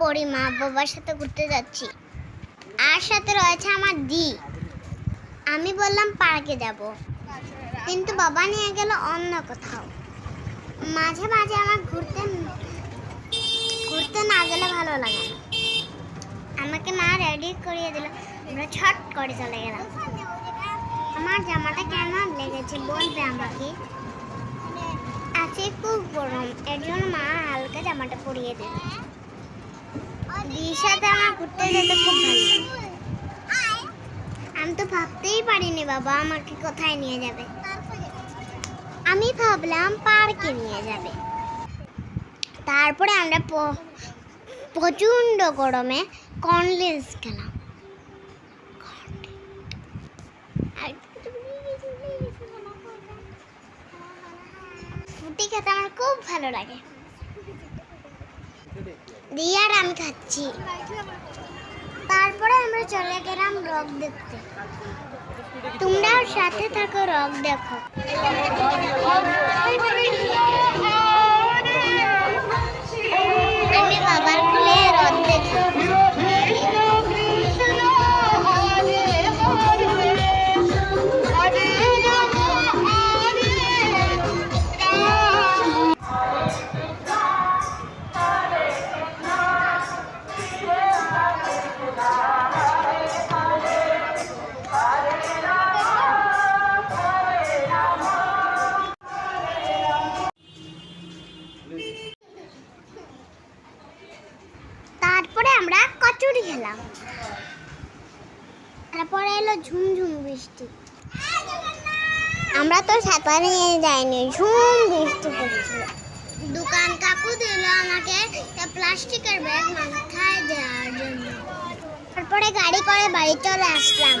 পরিমা বাবার সাথে ঘুরতে যাচ্ছি, আর সাথে রয়েছে আমার দি। আমি বললাম পার্কে যাব, কিন্তু বাবা নিয়ে গেল অন্য কোথাও। মাঝে মাঝে আমার ঘুরতে না গেলে ভালো লাগে না। আমাকে মা রেডি করিয়ে দিল, আমরা ছট করে চলে গেলাম। আমার জামাটা কেমন লেগেছে বলবে আমাকে। আজকে খুব গরম, এর জন্য মা হালকা জামাটা পরিয়ে দিল। দিদির সাথে আমার ঘুরতে যেতে খুব ভালো লাগে। আমি তো ভাবতেই পারিনি বাবা আমাকে কোথায় নিয়ে যাবে। আমি ভাবলাম পার্কে নিয়ে যাবে। তারপরে আমরা প্রচন্ড গরমে কর্নলেস খেলাম। ফুটি খেতে আমার খুব ভালো লাগে। দিয়ে আর আমি খাচ্ছি। তারপরে আমরা চলে গেলাম রক দেখতে। তোমরাও সাথে থাকো, রক দেখো। আমি বাবার কোলে রক দেখি। তারপরে আমরা কচুরি খেলাম। তারপরে এলো ঝুমঝুম বৃষ্টি। আমরা তো ছাতা নিয়ে যাইনি, ঝুম বৃষ্টি পড়ছিল। দোকান কাকু দিল আমাকে একটা প্লাস্টিকের ব্যাগ মাথায় দেওয়ার জন্য। তারপরে গাড়ি করে বাড়ি চলে আসলাম।